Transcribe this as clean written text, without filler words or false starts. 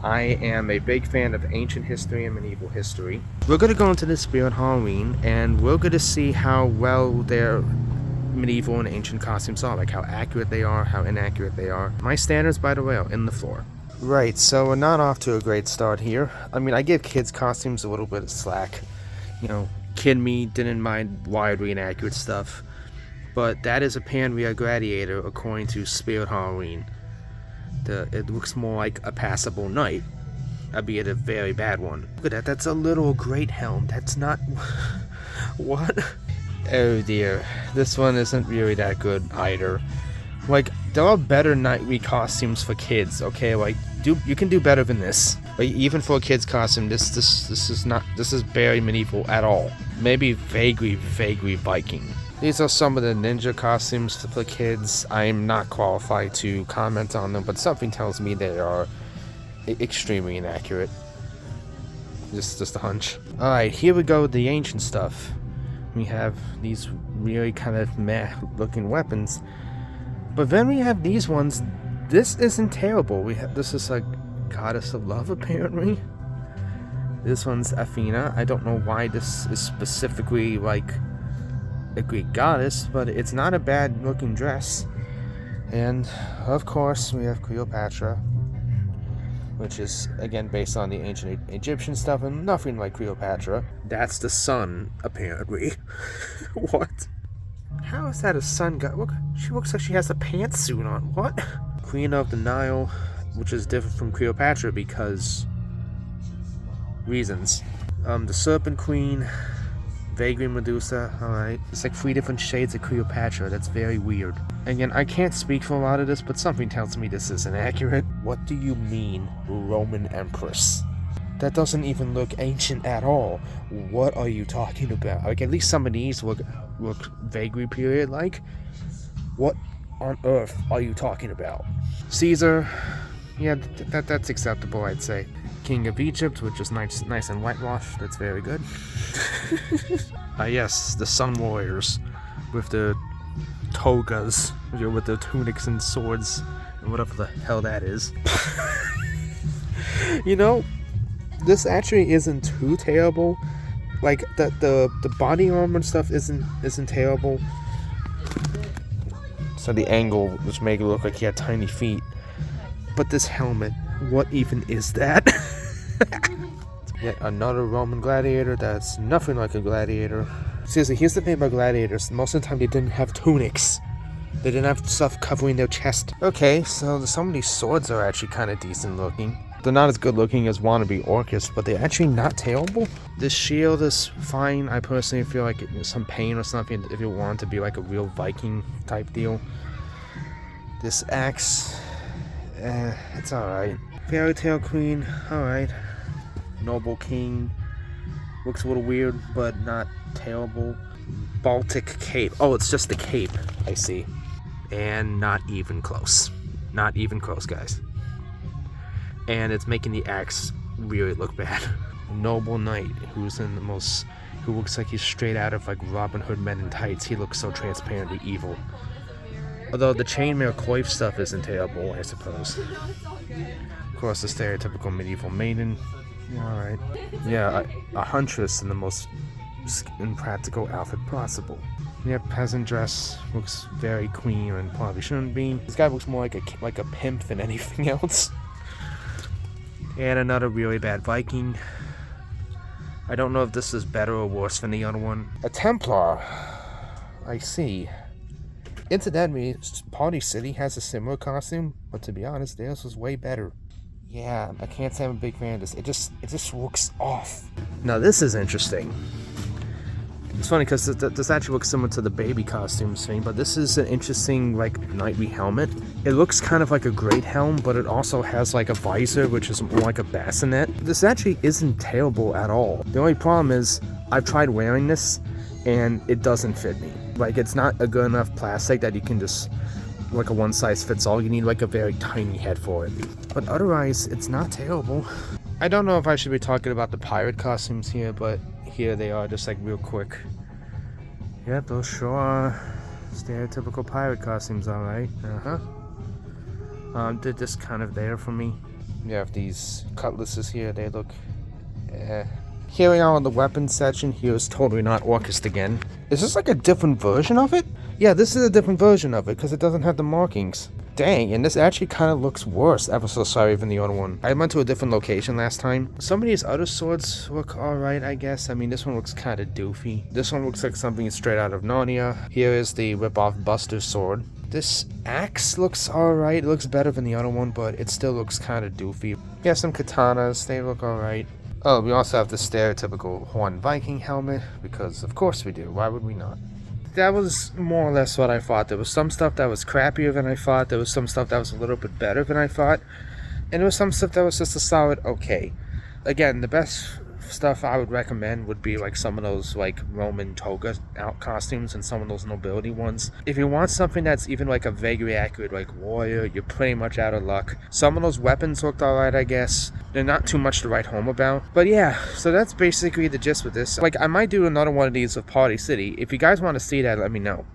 I am a big fan of ancient history and medieval history. We're going to go into the Spirit Halloween, and we're going to see how well their medieval and ancient costumes are, like how accurate they are, how inaccurate they are. My standards, by the way, are in the floor. Right, so we're not off to a great start here. I mean, I give kids' costumes a little bit of slack. You know, kid me didn't mind wildly inaccurate stuff. But that is a Panria Gladiator according to Spirit Halloween. It looks more like a passable knight, albeit a very bad one. Look at that, that's a little great helm. That's not... What? Oh dear, this one isn't really that good either. Like, there are better knightly costumes for kids, okay? Like, you can do better than this. Like, even for a kid's costume, this is barely medieval at all. Maybe vaguely Viking. These are some of the ninja costumes for kids. I'm not qualified to comment on them, but something tells me they are extremely inaccurate. Just a hunch. Alright, here we go with the ancient stuff. We have these really kind of meh looking weapons. But then we have these ones. This isn't terrible. This is like goddess of love, apparently. This one's Athena. I don't know why this is specifically like a Greek goddess, but it's not a bad looking dress. And of course we have Cleopatra, which is again based on the ancient Egyptian stuff and nothing like Cleopatra. That's the sun, apparently. What? How is that a sun god? Look, she looks like she has a pantsuit on. What? Queen of the Nile, which is different from Cleopatra because reasons. The Serpent Queen, vaguely Medusa, alright. It's like 3 different shades of Cleopatra. That's very weird. Again, I can't speak for a lot of this, but something tells me this isn't accurate. What do you mean, Roman Empress? That doesn't even look ancient at all. What are you talking about? Like, at least some of these look vaguely period-like. What on earth are you talking about? Caesar, yeah, that's acceptable, I'd say. King of Egypt, which is nice and whitewashed. That's very good. Yes, the Sun Warriors with the togas, with the tunics and swords and whatever the hell that is. You know, this actually isn't too terrible. Like the body armor and stuff isn't terrible. So the angle, which made it look like he had tiny feet. But this helmet, what even is that? Yet another Roman gladiator that's nothing like a gladiator. Seriously, here's the thing about gladiators. Most of the time they didn't have tunics. They didn't have stuff covering their chest. Okay, so some of these swords are actually kind of decent looking. They're not as good looking as wannabe Orcus, but they're actually not terrible. This shield is fine. I personally feel like some pain or something if you want to be like a real Viking type deal. This axe, it's alright. Fairy Tale Queen, alright. Noble King, looks a little weird, but not terrible. Baltic Cape, oh, it's just the cape, I see. And not even close. Not even close, guys. And it's making the axe really look bad. Noble Knight, who looks like he's straight out of like Robin Hood Men in Tights. He looks so transparently evil. Although the chainmail coif stuff isn't terrible, I suppose. Of course, the stereotypical medieval maiden. Alright. Yeah, a huntress in the most impractical outfit possible. Yeah, peasant dress looks very queen and probably shouldn't be. This guy looks more like a pimp than anything else. And another really bad Viking. I don't know if this is better or worse than the other one. A Templar. I see. Incidentally, Party City has a similar costume, but to be honest, theirs was way better. Yeah, I can't say I'm a big fan of this. It just looks off. Now this is interesting. It's funny because this actually looks similar to the baby costumes thing, but this is an interesting like knightly helmet. It looks kind of like a great helm, but it also has like a visor, which is more like a bassinet. This actually isn't terrible at all. The only problem is I've tried wearing this and it doesn't fit me. Like, it's not a good enough plastic that you can just like a one size fits all. You need like a very tiny head for it. But otherwise, it's not terrible. I don't know if I should be talking about the pirate costumes here, but here they are, just like real quick. Yep, those sure are stereotypical pirate costumes, alright. They're just kind of there for me. You have these cutlasses here. They look... Here we are on the weapons section. Here's totally not Orcust again. Is this like a different version of it? Yeah, this is a different version of it because it doesn't have the markings. Dang, and this actually kind of looks worse. Ever so sorry than the other one. I went to a different location last time. Some of these other swords look alright, I guess. I mean, this one looks kind of doofy. This one looks like something straight out of Narnia. Here is the rip-off Buster sword. This axe looks alright. It looks better than the other one, but it still looks kind of doofy. Yeah, some katanas. They look alright. Oh, we also have the stereotypical Horn Viking helmet, because of course we do. Why would we not? That was more or less what I thought. There was some stuff that was crappier than I thought. There was some stuff that was a little bit better than I thought. And there was some stuff that was just a solid okay. Again, the best stuff I would recommend would be like some of those like Roman toga out costumes and some of those nobility ones. If you want something that's even like a vaguely accurate like warrior, you're pretty much out of luck. Some of those weapons looked alright, I guess. They're not too much to write home about. But yeah, so that's basically the gist with this. Like, I might do another one of these with Party City. If you guys want to see that, let me know.